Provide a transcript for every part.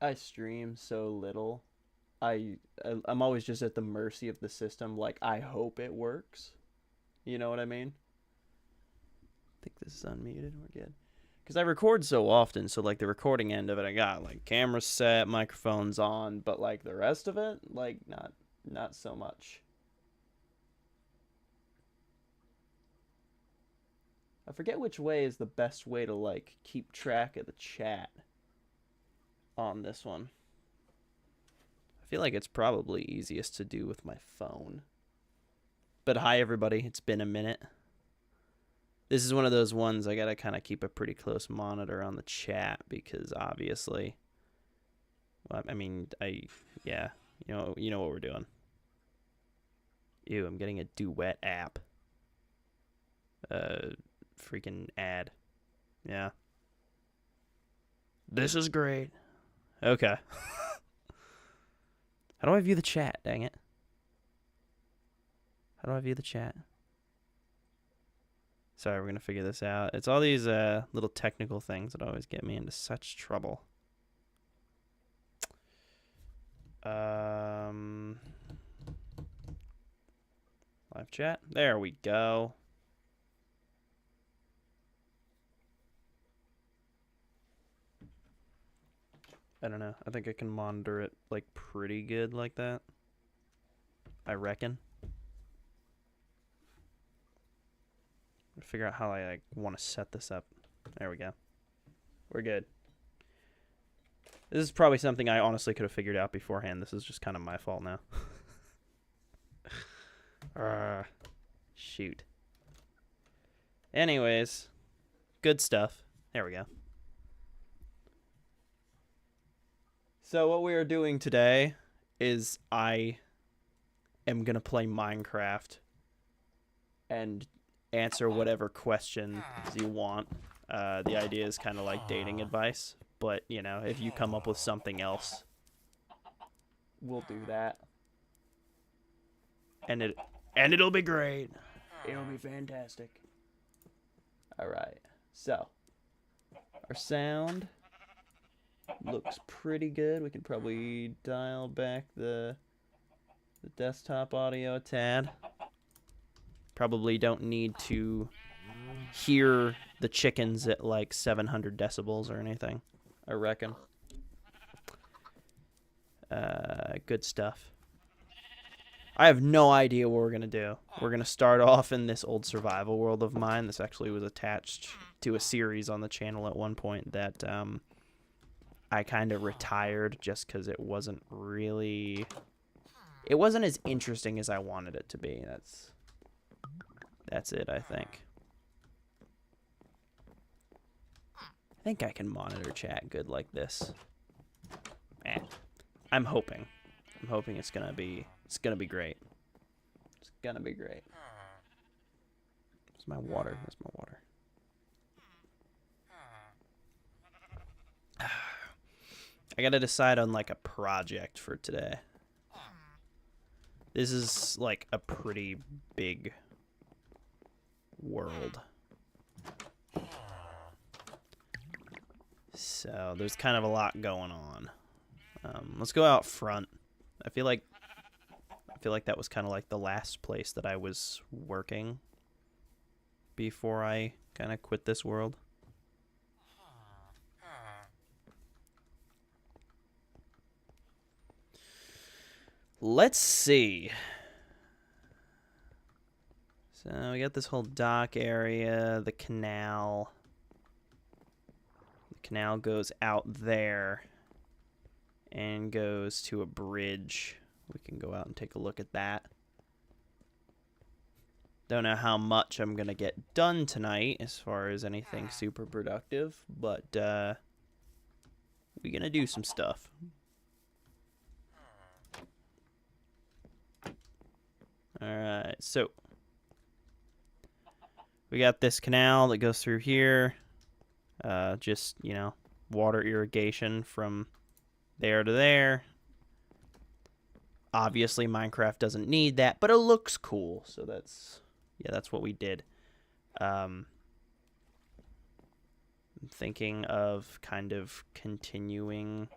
I stream so little. I'm always just at the mercy of the system. Like I hope it works. You know what I mean? I think this is unmuted. We're good. Because I record so often, so like the recording end of it, I got like camera set, microphones on, but like the rest of it, like not so much. I forget which way is the best way to like keep track of the chat on this one. I feel like it's probably easiest to do with my phone. But hi everybody, it's been a minute. This is one of those ones I gotta kind of keep a pretty close monitor on the chat because obviously, well, I mean, yeah, you know what we're doing. Ew, I'm getting a Duet app. Freaking ad. Yeah. This is great. Okay. How do I view the chat? Dang it. How do I view the chat? Sorry, we're going to figure this out. It's all these little technical things that always get me into such trouble. Live chat. There we go. I don't know. I think I can monitor it like pretty good like that. I reckon. Figure out how I like want to set this up. There we go. We're good. This is probably something I honestly could have figured out beforehand. This is just kind of my fault now. Shoot. Anyways, good stuff. There we go. So what we are doing today is I am going to play Minecraft and answer whatever questions you want. The idea is kind of like dating advice, but you know, if you come up with something else, we'll do that. And it'll be great. It'll be fantastic. All right. So, our sound looks pretty good. We can probably dial back the desktop audio a tad. Probably don't need to hear the chickens at like 700 decibels or anything, I reckon. Good stuff. I have no idea what we're going to do. We're going to start off in this old survival world of mine. This actually was attached to a series on the channel at one point that I kind of retired just because it wasn't as interesting as I wanted it to be. That's it, I think. I think I can monitor chat good like this. I'm hoping. I'm hoping it's gonna be great. It's gonna be great. Where's my water? Where's my water? I gotta decide on like a project for today. This is like a pretty big world. So there's kind of a lot going on. Let's go out front. I feel like that was kind of like the last place that I was working before I kind of quit this world. Let's see. So we got this whole dock area, the canal. The canal goes out there and goes to a bridge. We can go out and take a look at that. Don't know how much I'm going to get done tonight as far as anything super productive, but we're going to do some stuff. Alright, so we got this canal that goes through here. Just, you know, water irrigation from there to there. Obviously, Minecraft doesn't need that, but it looks cool. So that's what we did. I'm thinking of kind of continuing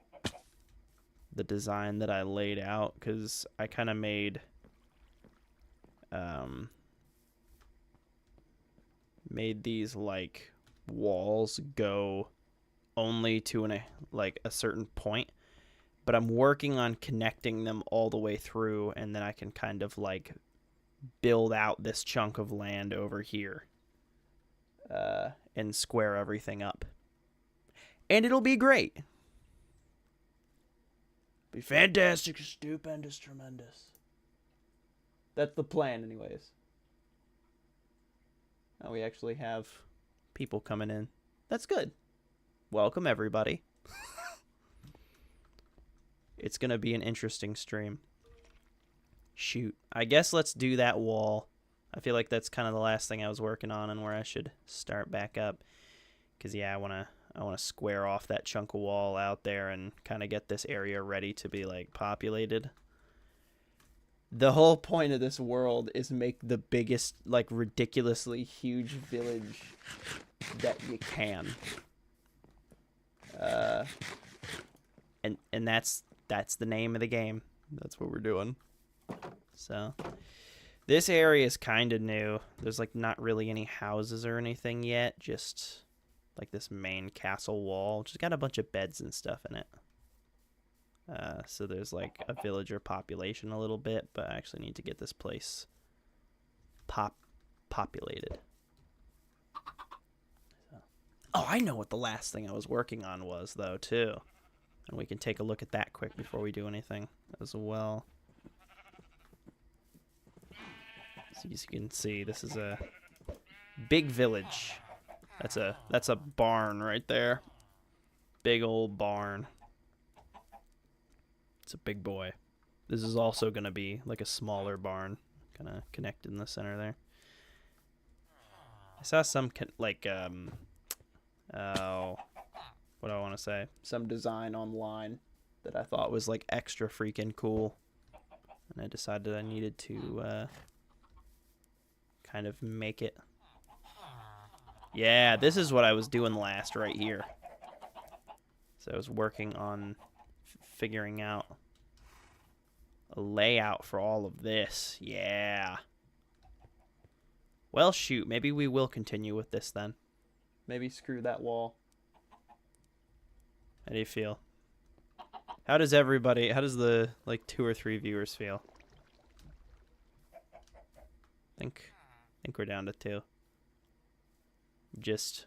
the design that I laid out, because I kind of made these like walls go only to a certain point, but I'm working on connecting them all the way through, and then I can kind of like build out this chunk of land over here and square everything up, and it'll be great. Be fantastic, stupendous, tremendous. That's the plan, anyways. Now we actually have people coming in. That's good. Welcome, everybody. It's going to be an interesting stream. Shoot. I guess let's do that wall. I feel like that's kind of the last thing I was working on and where I should start back up. Because, yeah, I want to square off that chunk of wall out there and kind of get this area ready to be, like, populated. The whole point of this world is make the biggest, like, ridiculously huge village that you can. And that's the name of the game. That's what we're doing. So this area is kind of new. There's like not really any houses or anything yet, just like this main castle wall, just got a bunch of beds and stuff in it. So there's like a villager population a little bit, but I actually need to get this place populated. So. Oh, I know what the last thing I was working on was, though, too. And we can take a look at that quick before we do anything as well. So as you can see, this is a big village. That's a barn right there. Big old barn. It's a big boy. This is also going to be like a smaller barn, kind of connected in the center there. I saw some what do I want to say? Some design online that I thought was like extra freaking cool, and I decided I needed to kind of make it. Yeah, this is what I was doing last right here. So I was working on figuring out a layout for all of this. Yeah. Well, shoot, maybe we will continue with this then. Maybe screw that wall. How do you feel? How does the like 2 or 3 viewers feel? I think we're down to 2. Just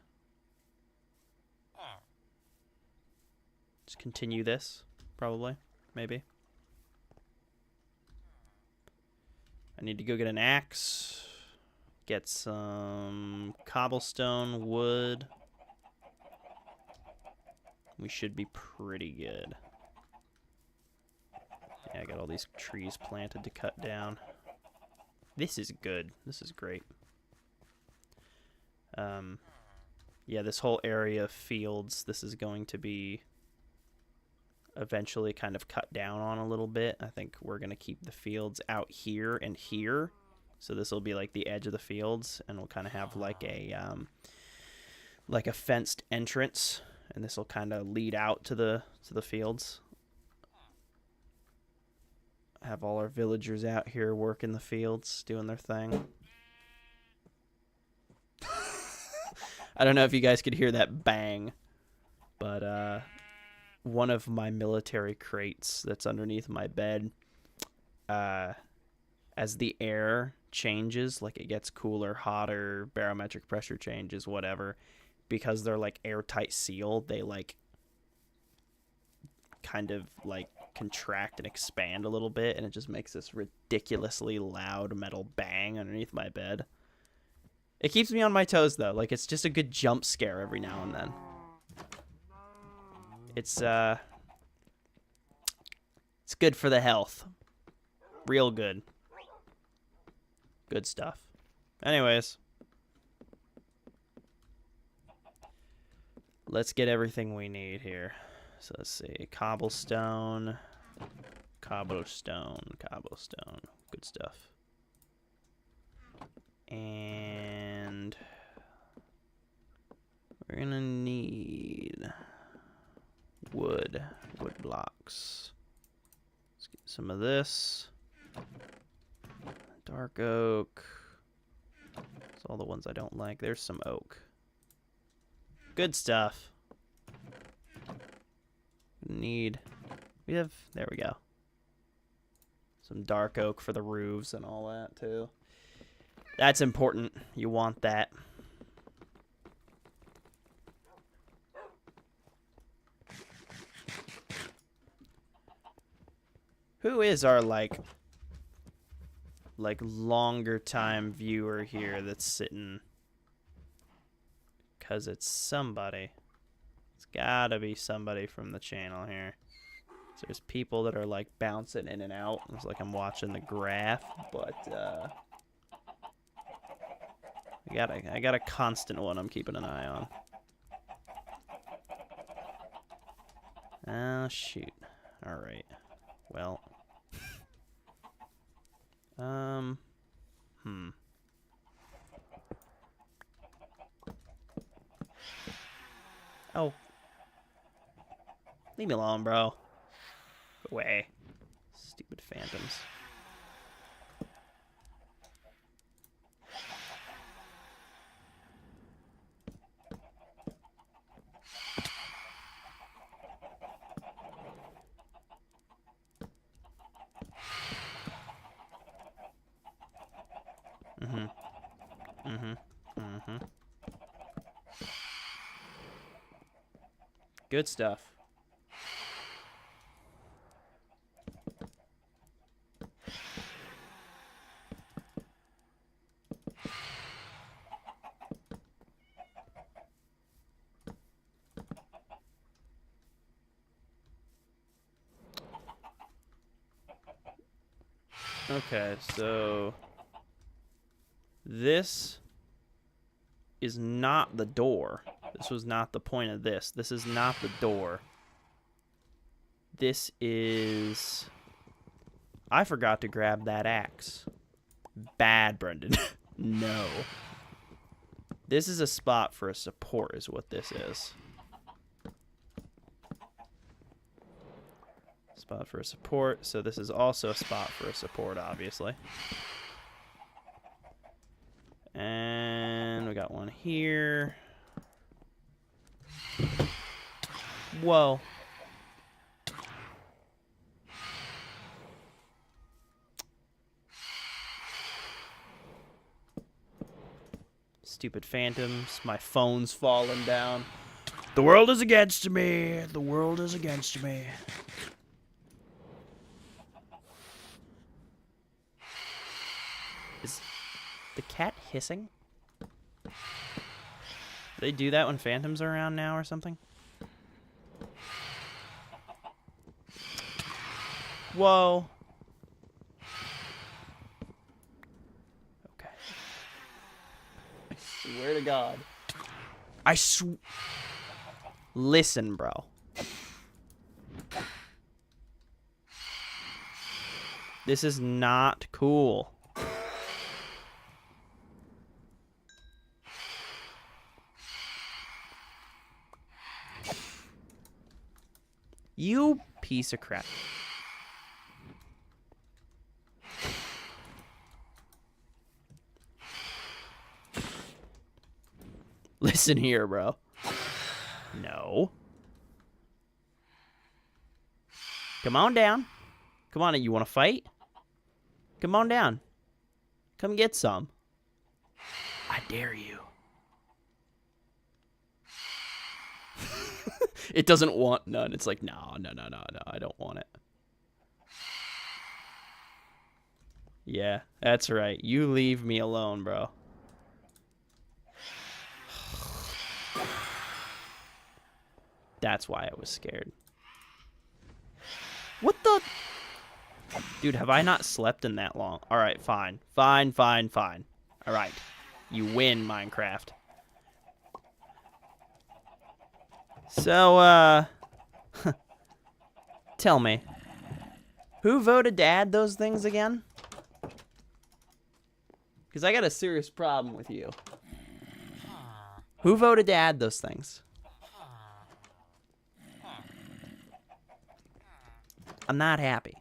continue this, probably, maybe. I need to go get an axe, get some cobblestone, wood. We should be pretty good. Yeah, I got all these trees planted to cut down. This is good. This is great. Yeah, this whole area of fields, this is going to be eventually kind of cut down on a little bit. I think we're going to keep the fields out here and here. So this will be like the edge of the fields, and we'll kind of have like a fenced entrance, and this will kind of lead out to the fields. Have all our villagers out here working the fields, doing their thing. I don't know if you guys could hear that bang, but one of my military crates that's underneath my bed, as the air changes, like it gets cooler, hotter, barometric pressure changes, whatever, because they're like airtight sealed, they like kind of like contract and expand a little bit, and it just makes this ridiculously loud metal bang underneath my bed. It keeps me on my toes, though. Like, it's just a good jump scare every now and then. It's good for the health. Real good. Good stuff. Anyways. Let's get everything we need here. So let's see. Cobblestone. Cobblestone. Cobblestone. Good stuff. And we're gonna need wood blocks. Some of this. Dark oak. That's all the ones I don't like. There's some oak. Good stuff. We have, there we go. Some dark oak for the roofs and all that too. That's important. You want that. Who is our like longer time viewer here that's sitting? Because it's somebody. It's gotta be somebody from the channel here. So there's people that are like bouncing in and out. It's like I'm watching the graph, but I got a constant one I'm keeping an eye on. Oh shoot. Alright. Well. Oh. Leave me alone, bro. Go away. Stupid phantoms. Good stuff. Okay, so this is not the door. This was not the point of this. This is not the door. This is... I forgot to grab that axe. Bad, Brendan. No. This is a spot for a support is what this is. Spot for a support. So this is also a spot for a support, obviously. And we got one here. Whoa. Stupid phantoms. My phone's falling down. The world is against me. The world is against me. Is the cat hissing? Do they do that when phantoms are around now or something? Whoa. Okay. I swear to God. Listen, bro. This is not cool. You piece of crap. Listen here, bro. No. Come on down. Come on, you want to fight? Come on down. Come get some. I dare you. It doesn't want none. It's like, no, I don't want it. Yeah, that's right. You leave me alone, bro. That's why I was scared. What the? Dude, have I not slept in that long? All right, fine. Fine. All right. You win, Minecraft. So, tell me. Who voted to add those things again? Because I got a serious problem with you. Who voted to add those things? I'm not happy.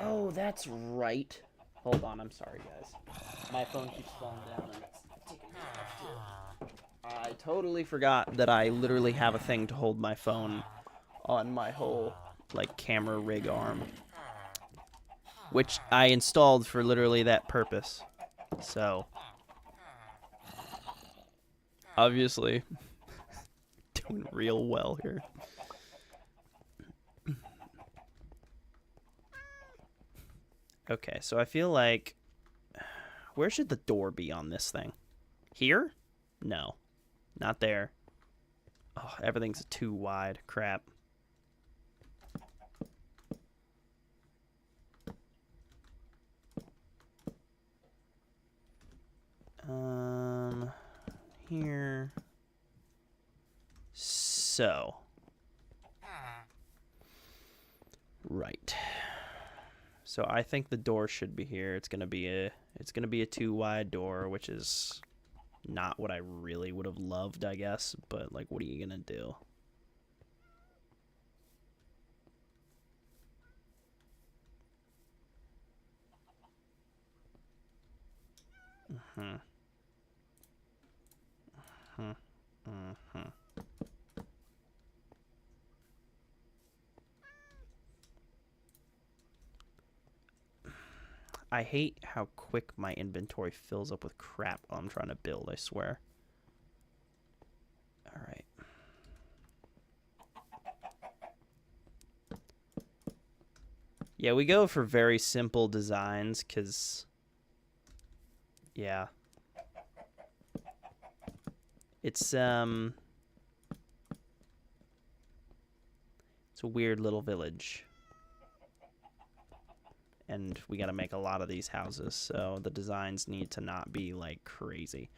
Oh, that's right. Hold on, I'm sorry, guys. My phone keeps falling down and it's taking me off too. I totally forgot that I literally have a thing to hold my phone on my whole, like, camera rig arm. Which I installed for literally that purpose. So, obviously, doing real well here. Okay, so I feel like... Where should the door be on this thing? Here? No. Not there. Oh, everything's too wide. Crap. Here. So. Right. So I think the door should be here. It's gonna be a too wide door, which is not what I really would have loved, I guess. But like, what are you gonna do? I hate how quick my inventory fills up with crap while I'm trying to build, I swear. Alright. Yeah, we go for very simple designs, because... Yeah. It's a weird little village. And we gotta make a lot of these houses, so the designs need to not be, like, crazy.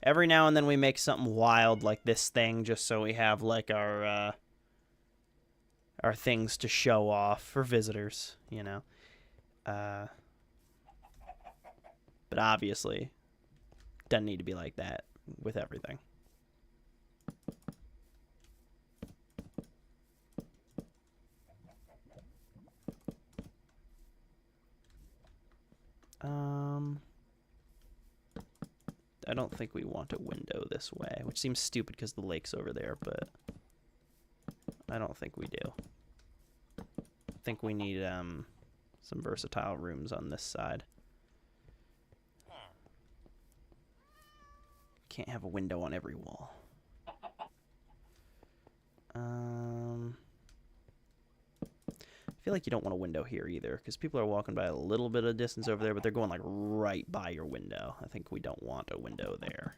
Every now and then we make something wild like this thing, just so we have, like, our things to show off for visitors, you know. But obviously, doesn't need to be like that with everything. I don't think we want a window this way, which seems stupid because the lake's over there, but I don't think we do. I think we need some versatile rooms on this side. Can't have a window on every wall. I feel like you don't want a window here either, because people are walking by a little bit of distance over there, but they're going like right by your window. I think we don't want a window there.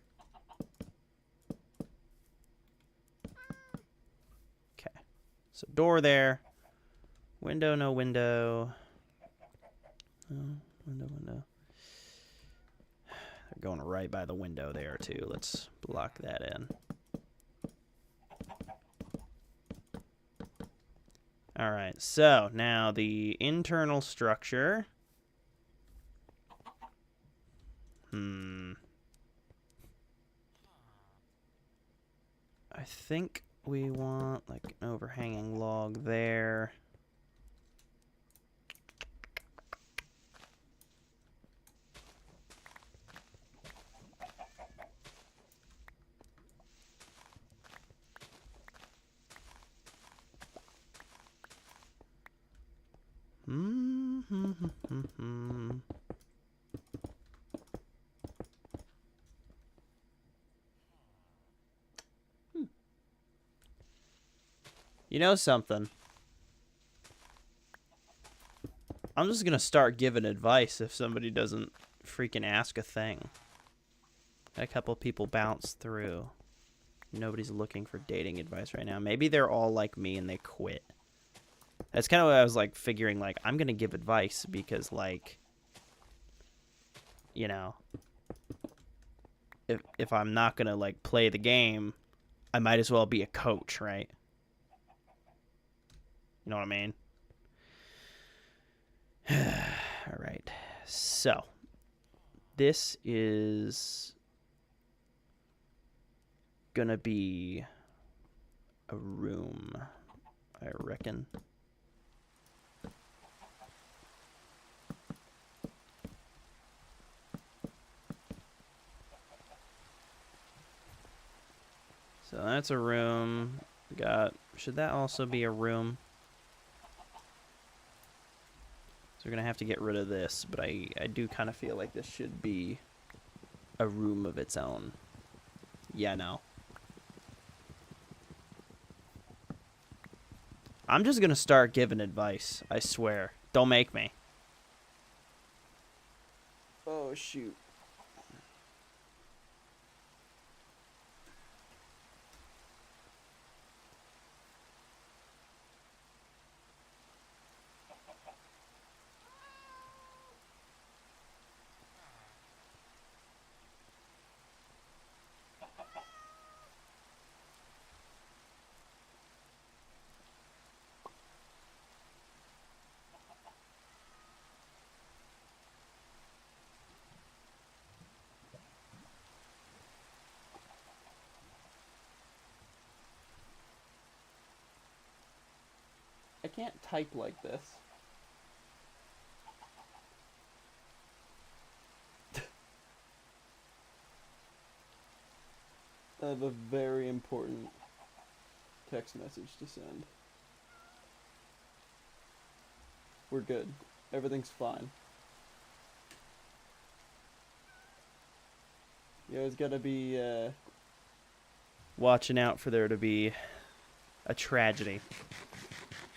Okay. So door there. Window, no window. Oh, window. They're going right by the window there, too. Let's block that in. Alright, so now the internal structure. I think we want like an overhanging log there. You know something? I'm just gonna start giving advice if somebody doesn't freaking ask a thing. A couple people bounce through. Nobody's looking for dating advice right now. Maybe they're all like me and they quit. That's kind of what I was like figuring, like, I'm gonna give advice because, like, you know, if I'm not gonna like play the game, I might as well be a coach, right? You know what I mean? All right. So, this is gonna be a room, I reckon. So that's a room. Should that also be a room? So we're going to have to get rid of this, but I do kind of feel like this should be a room of its own. Yeah, no. I'm just going to start giving advice, I swear. Don't make me. Oh, shoot. I can't type like this. I have a very important text message to send. We're good. Everything's fine. You always gotta be watching out for there to be a tragedy.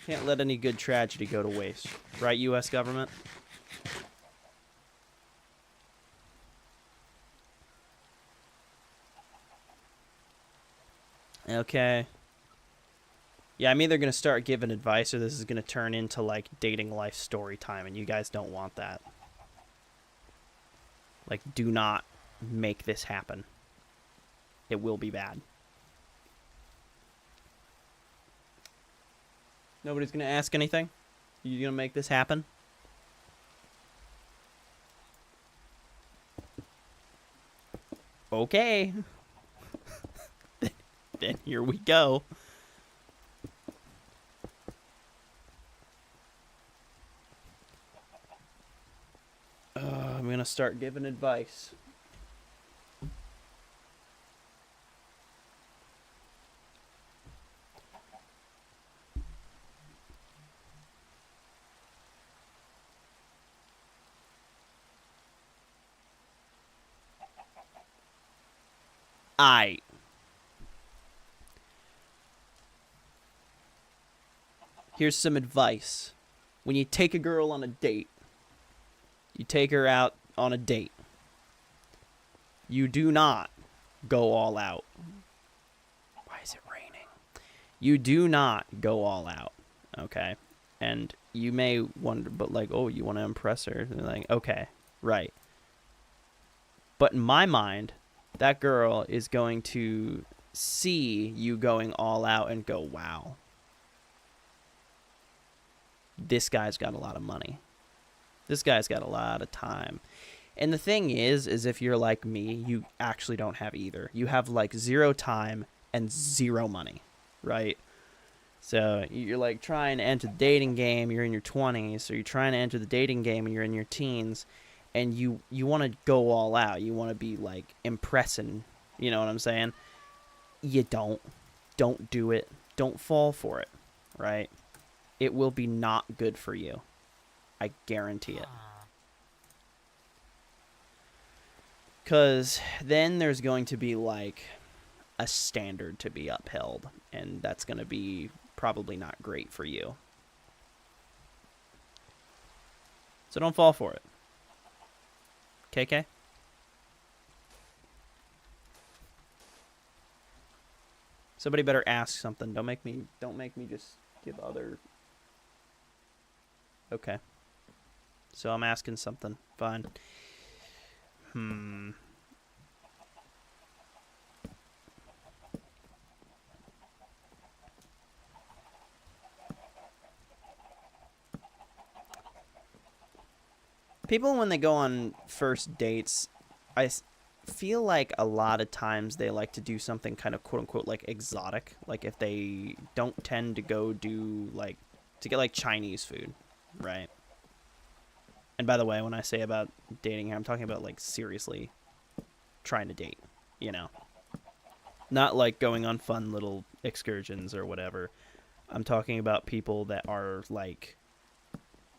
Can't let any good tragedy go to waste. Right, U.S. government? Okay. Yeah, I'm either going to start giving advice or this is going to turn into, like, dating life story time, and you guys don't want that. Like, do not make this happen. It will be bad. Nobody's going to ask anything? You going to make this happen? Okay. Then here we go. I'm going to start giving advice. Here's some advice. When you take a girl on a date, you take her out on a date. You do not go all out. Why is it raining? You do not go all out, okay? And you may wonder, but like, oh, you want to impress her? And like, okay, right. But in my mind, that girl is going to see you going all out and go, wow, this guy's got a lot of money. This guy's got a lot of time. And the thing is if you're like me, you actually don't have either. You have like 0 time and 0 money, right? So you're like trying to enter the dating game, you're in your 20s, so you're trying to enter the dating game and you're in your teens, and you want to go all out. You want to be like impressing, you know what I'm saying? You don't. Don't do it. Don't fall for it, right? It will be not good for you. I guarantee it. Because then there's going to be like a standard to be upheld, and that's going to be probably not great for you. So don't fall for it. KK? Somebody better ask something. Don't make me just give other... Okay. So I'm asking something. Fine. People, when they go on first dates, I feel like a lot of times they like to do something kind of quote-unquote like exotic. Like if they don't tend to go do like, to get like Chinese food, right? And by the way, when I say about dating here, I'm talking about like seriously trying to date, you know? Not like going on fun little excursions or whatever. I'm talking about people that are like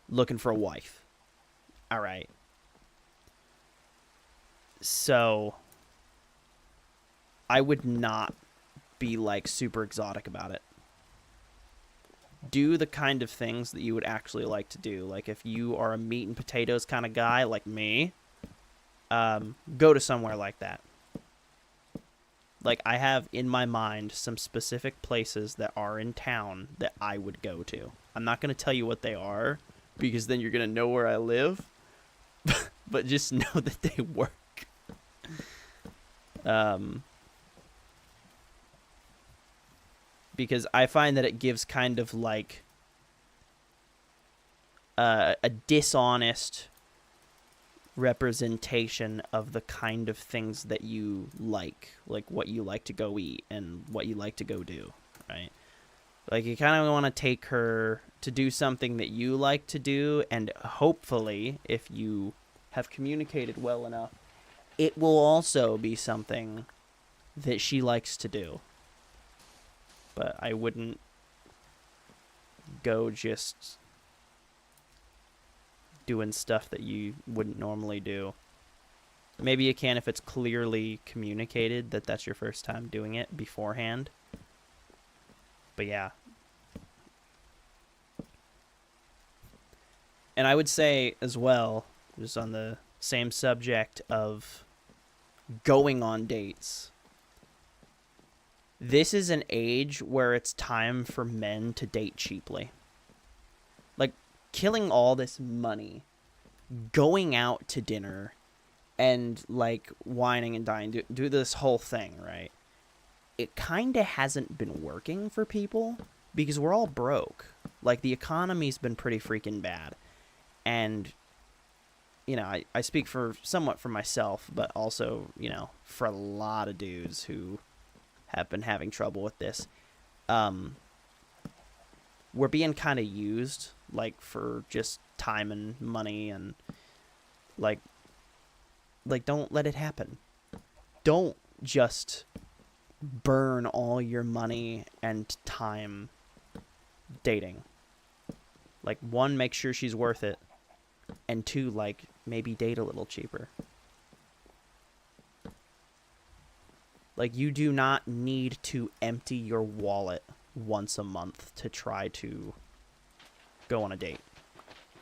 looking for a wife. All right. So I would not be like super exotic about it. Do the kind of things that you would actually like to do. Like if you are a meat and potatoes kind of guy like me, go to somewhere like that. Like I have in my mind some specific places that are in town that I would go to. I'm not going to tell you what they are because then you're going to know where I live. But just know that they work. Because I find that it gives kind of like a dishonest representation of the kind of things that you like what you like to go eat and what you like to go do, right? Like you kind of want to take her to do something that you like to do, and hopefully if you have communicated well enough, it will also be something that she likes to do. But I wouldn't go just doing stuff that you wouldn't normally do. Maybe you can if it's clearly communicated that that's your first time doing it beforehand. But yeah. And I would say as well, just on the same subject of going on dates, this is an age where it's time for men to date cheaply. Like, killing all this money, going out to dinner, and, like, whining and dying, do this whole thing, right? It kind of hasn't been working for people because we're all broke. Like, the economy's been pretty freaking bad. And, you know, I speak somewhat for myself, but also, you know, for a lot of dudes who have been having trouble with this. We're being kind of used, like, for just time and money, and like don't let it happen. Don't just burn all your money and time dating. Like, one, make sure she's worth it, and two, like, maybe date a little cheaper. Like, you do not need to empty your wallet once a month to try to go on a date.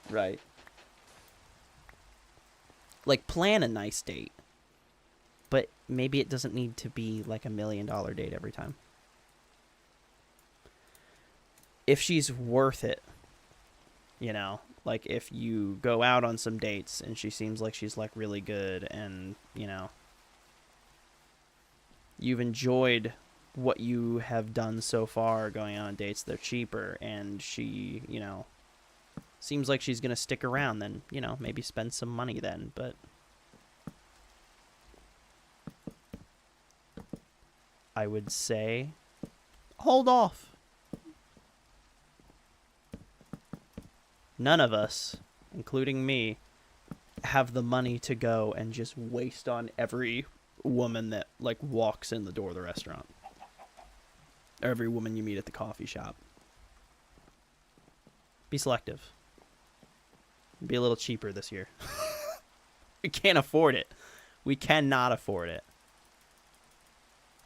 Right. Like, plan a nice date. But maybe it doesn't need to be like $1 million date every time. If she's worth it, you know, like if you go out on some dates and she seems like she's like really good and, you know, you've enjoyed what you have done so far going on dates, they're cheaper, and she, you know, seems like she's going to stick around, then, you know, maybe spend some money then. But I would say hold off. None of us, including me, have the money to go and just waste on every woman that, like, walks in the door of the restaurant. Or every woman you meet at the coffee shop. Be selective. Be a little cheaper this year. We can't afford it. We cannot afford it.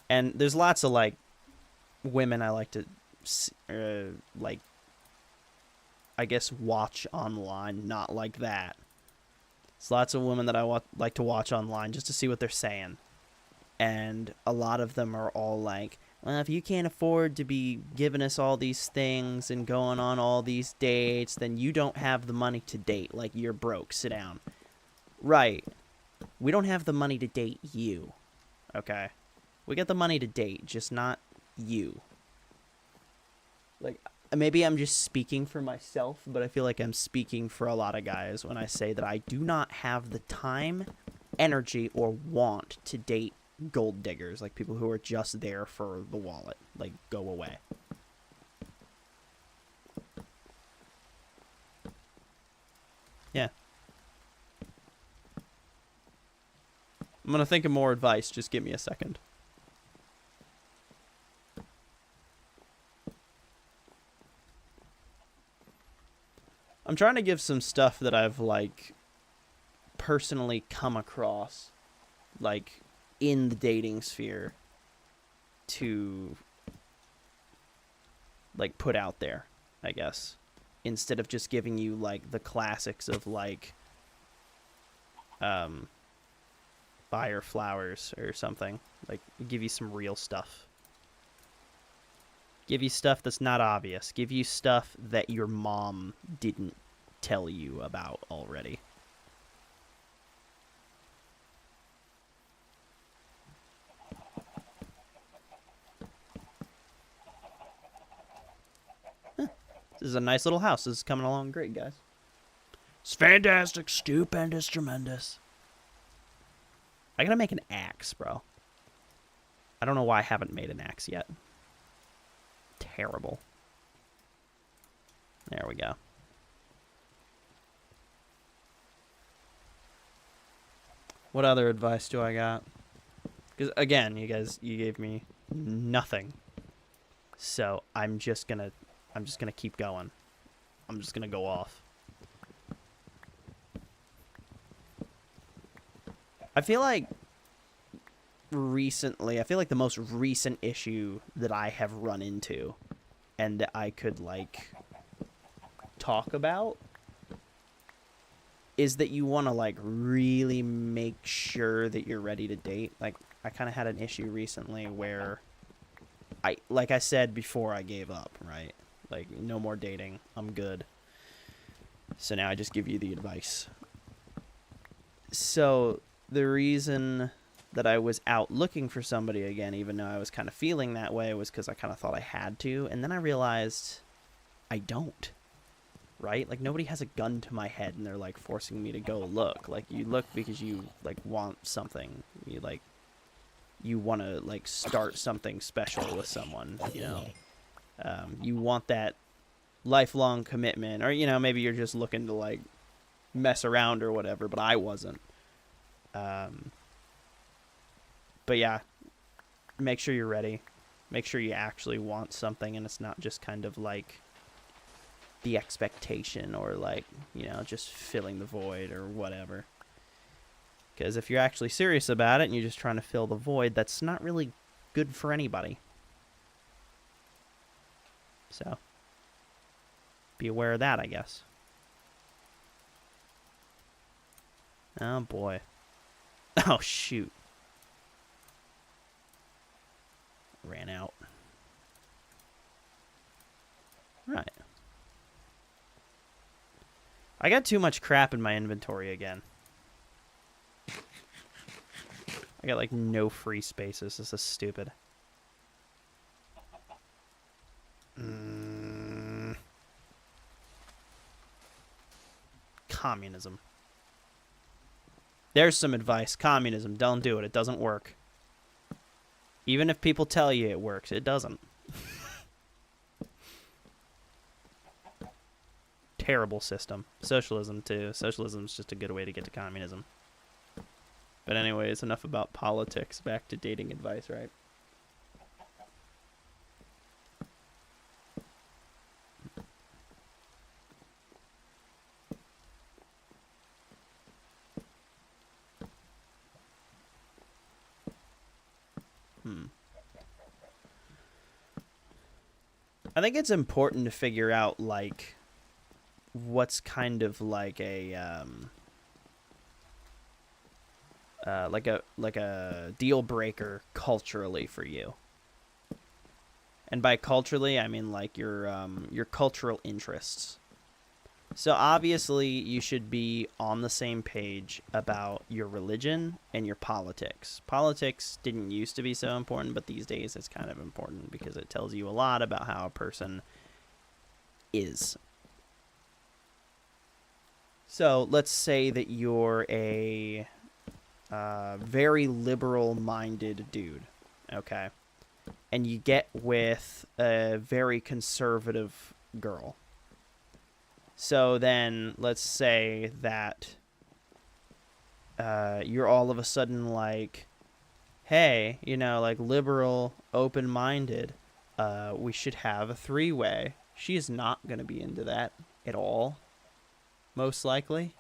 And there's lots of, like, women I like to, like, I guess, watch online. Not like that. There's lots of women that I like to watch online just to see what they're saying. And a lot of them are all like, well, if you can't afford to be giving us all these things and going on all these dates, then you don't have the money to date. Like, you're broke. Sit down. Right. We don't have the money to date you. Okay? We got the money to date, just not you. Like, maybe I'm just speaking for myself, but I feel like I'm speaking for a lot of guys when I say that I do not have the time, energy, or want to date gold diggers, like people who are just there for the wallet. Like, go away. Yeah. I'm gonna think of more advice. Just give me a second. I'm trying to give some stuff that I've, like, personally come across, like, in the dating sphere to, like, put out there, I guess. Instead of just giving you, like, the classics of, like, buy her flowers or something. Like, give you some real stuff. Give you stuff that's not obvious. Give you stuff that your mom didn't tell you about already. This is a nice little house. This is coming along great, guys. It's fantastic, stupendous, tremendous. I gotta make an axe, bro. I don't know why I haven't made an axe yet. Terrible. There we go. What other advice do I got? Because, again, you gave me nothing. So I'm just gonna keep going. I'm just gonna go off. I feel like the most recent issue that I have run into and that I could, like, talk about is that you want to, like, really make sure that you're ready to date. Like, I kind of had an issue recently where like I said before I gave up, right? Like, no more dating. I'm good. So now I just give you the advice. So the reason that I was out looking for somebody again, even though I was kind of feeling that way, was because I kind of thought I had to. And then I realized I don't, right? Like, nobody has a gun to my head and they're, like, forcing me to go look. Like, you look because you, like, want something. You want to, like, start something special with someone, you know? You want that lifelong commitment, or, you know, maybe you're just looking to, like, mess around or whatever, but I wasn't. But yeah, make sure you're ready. Make sure you actually want something and it's not just kind of like the expectation or, like, you know, just filling the void or whatever. Because if you're actually serious about it and you're just trying to fill the void, that's not really good for anybody. So, be aware of that, I guess. Oh, boy. Oh, shoot. Ran out. Right. I got too much crap in my inventory again. I got, like, no free spaces. This is stupid. Communism. There's some advice. Communism. Don't do it. It doesn't work. Even if people tell you it works, it doesn't. Terrible system. Socialism, too. Socialism's just a good way to get to communism. But anyways, enough about politics. Back to dating advice, right? I think it's important to figure out, like, what's kind of like a like a deal breaker culturally for you. And by culturally, I mean, like, your cultural interests. So obviously you should be on the same page about your religion and your politics. Politics didn't used to be so important, but these days it's kind of important because it tells you a lot about how a person is. So let's say that you're a very liberal-minded dude, okay? And you get with a very conservative girl. So then, let's say that you're all of a sudden like, hey, you know, like, liberal, open-minded, we should have a three-way. She's not going to be into that at all. most likely.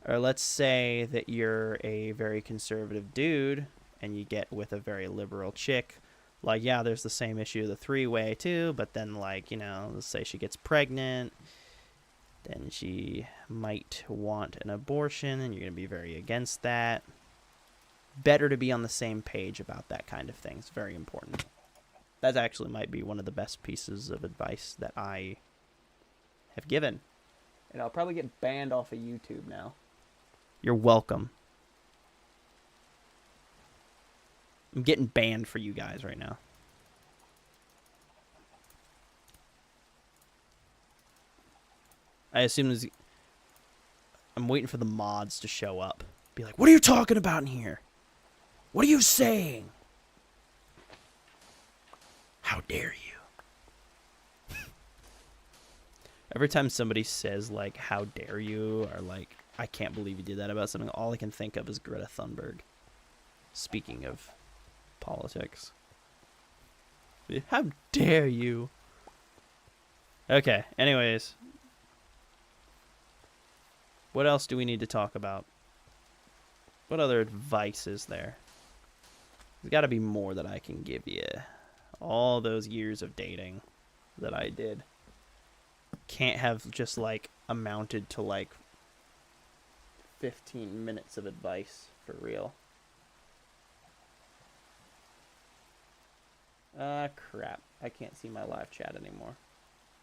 Or let's say that you're a very conservative dude and you get with a very liberal chick. Like, yeah, there's the same issue of the three-way too, but then, like, you know, let's say she gets pregnant, then she might want an abortion, and you're going to be very against that. Better to be on the same page about that kind of thing. It's very important. That actually might be one of the best pieces of advice that I have given. And I'll probably get banned off of YouTube now. You're welcome. I'm getting banned for you guys right now. I assume there's... I'm waiting for the mods to show up. Be like, what are you talking about in here? What are you saying? How dare you? Every time somebody says, like, how dare you, or, like, I can't believe you did that about something, all I can think of is Greta Thunberg. Speaking of politics. How dare you? Okay, anyways. What else do we need to talk about? What other advice is there? There's got to be more that I can give you. All those years of dating that I did can't have just, like, amounted to, like, 15 minutes of advice for real. Crap. I can't see my live chat anymore.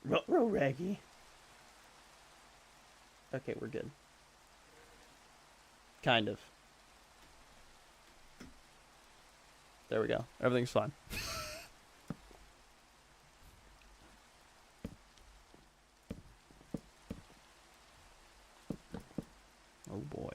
Ruh-roh, Raggy. Okay, we're good. Kind of. There we go. Everything's fine. Oh boy.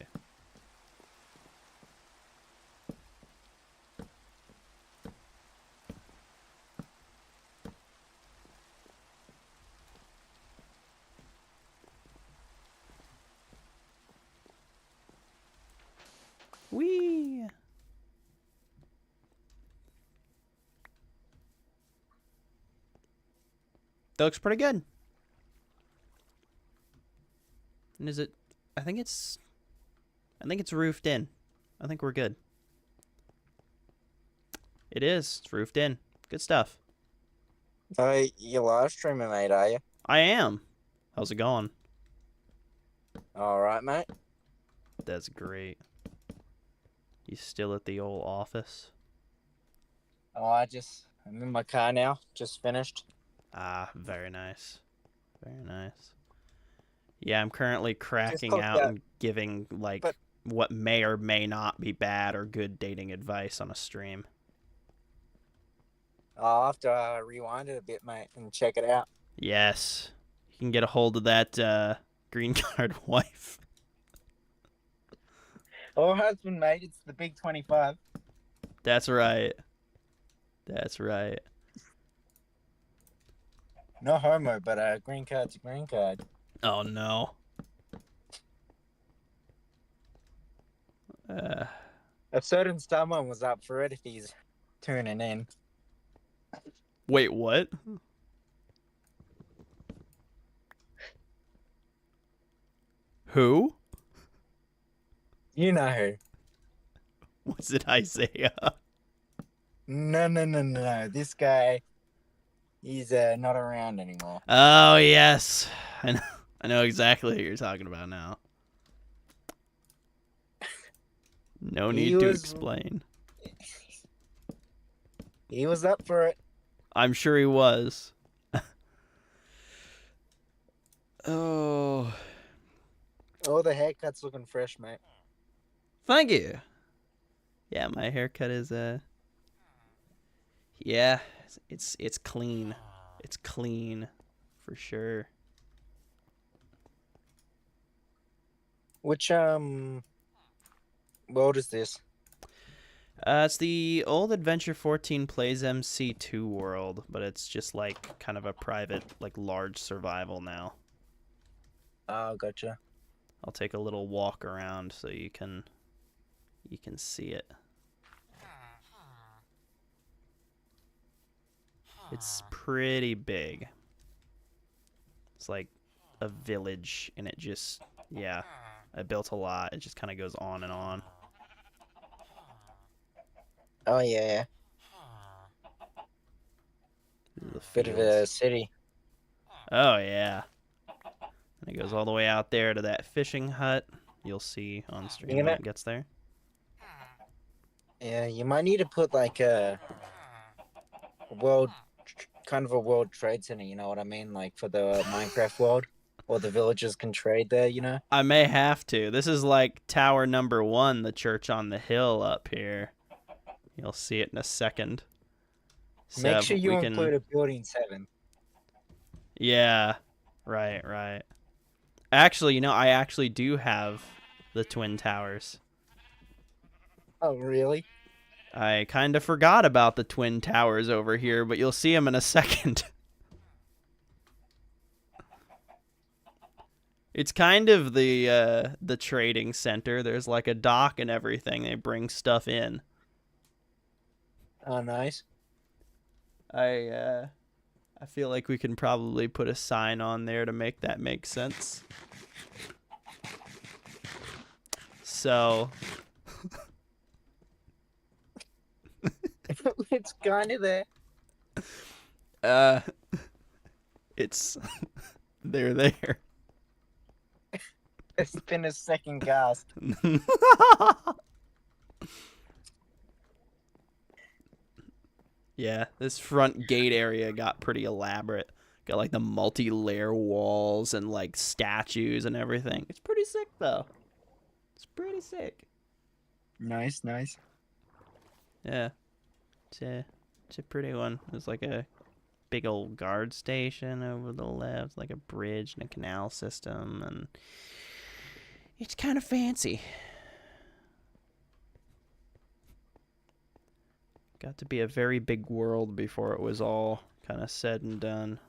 Whee! That looks pretty good. And is it... I think it's roofed in. I think we're good. It is. It's roofed in. Good stuff. You're live streaming, mate, are you? I am. How's it going? All right, mate. That's great. You still at the old office? Oh, I'm in my car now. Just finished. Ah, very nice. Very nice. Yeah, I'm currently cracking clocked out out. and giving, like, But- what may or may not be bad or good dating advice on a stream. I'll have to rewind it a bit, mate, and check it out. Yes. You can get a hold of that green card wife. Oh, husband, mate, it's the big 25. That's right. That's right. No homo, but a green card's a green card. Oh, no. A certain someone was up for it if he's tuning in. Wait, what? Who? You know who. Was it Isaiah? No. This guy, he's not around anymore. Oh, yes. I know exactly who you're talking about now. No need to explain. He was up for it. I'm sure he was. Oh. Oh, the haircut's looking fresh, mate. Thank you. Yeah, my haircut is yeah, it's clean. It's clean for sure. Which world is this? It's the old Adventure 14 Plays MC2 world, but it's just like kind of a private, like large survival now. Oh, gotcha. I'll take a little walk around so you can see it. It's pretty big. It's like a village, and it just, yeah, I built a lot. It just kind of goes on and on. Oh yeah, The bit of a fields. city. Oh yeah. And it goes all the way out there to that fishing hut. You'll see on stream You when know, it gets there. yeah, you might need to put like a world, kind of a world trade center. You know what I mean? Like for the Minecraft world, or the villagers can trade there. You know. I may have to. This is like tower number 1, the church on the hill up here. You'll see it in a second. Make So sure you we include can, a building 7. yeah, right. Actually, I actually do have the twin towers. Oh really? I kind of forgot about the twin towers over here, but you'll see them in a second. It's kind of the trading center. There's like a dock and everything. They bring stuff in. Oh nice. I feel like we can probably put a sign on there to make that make sense. So, It's kind of there. uh, it's they're there. It's been a second gasp. Yeah, this front gate area got pretty elaborate. Got like the multi-layer walls and like statues and everything. It's pretty sick though. It's pretty sick. Nice. Yeah. It's a pretty one. There's like a big old guard station over the left, like a bridge and a canal system, and it's kind of fancy. Got to be a very big world before it was all kind of said and done.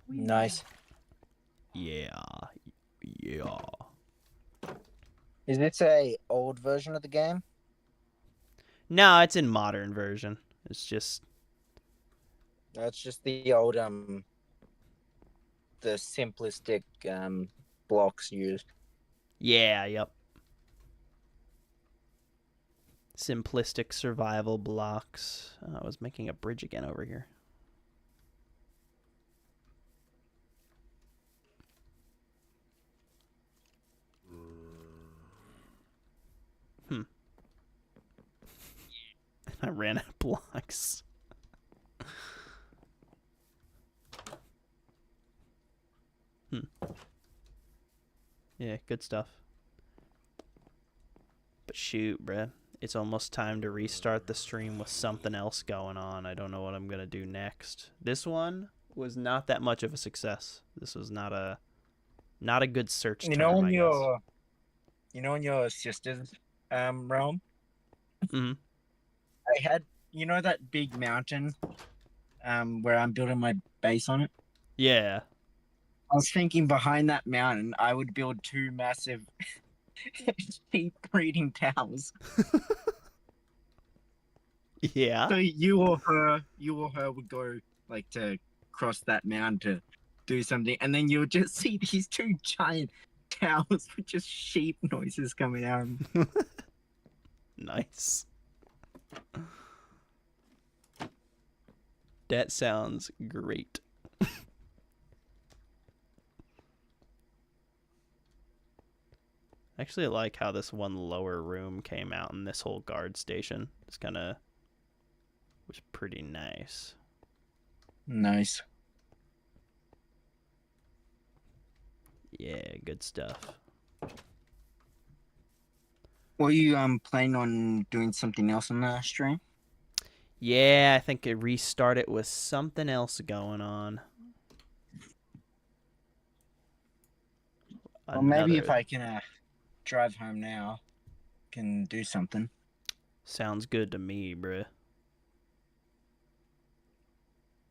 Nice. Yeah. Is this a old version of the game? No, it's in modern version. It's just That's just the old the simplistic blocks used. yeah, yep. Simplistic survival blocks. I was making a bridge again over here. I ran out of blocks. Yeah, good stuff. But shoot, bruh. It's almost time to restart the stream with something else going on. I don't know what I'm going to do next. This one was not that much of a success. This was not a good search term, I guess. You know in your sister's realm, Mm-hmm. I had that big mountain where I'm building my base on it. Yeah. I was thinking behind that mountain, I would build 2 massive sheep breeding towers. Yeah. So you or her would go like to cross that mountain to do something, and then you'll just see these 2 giant towers with just sheep noises coming out. Nice. That sounds great. Actually, I like how this one lower room came out in this whole guard station. It's kind of was pretty nice. Nice. Yeah, good stuff. Were you planning on doing something else on the stream? Yeah, I think it restarted with something else going on. Well, maybe if I can drive home now, can do something. Sounds good to me, bruh.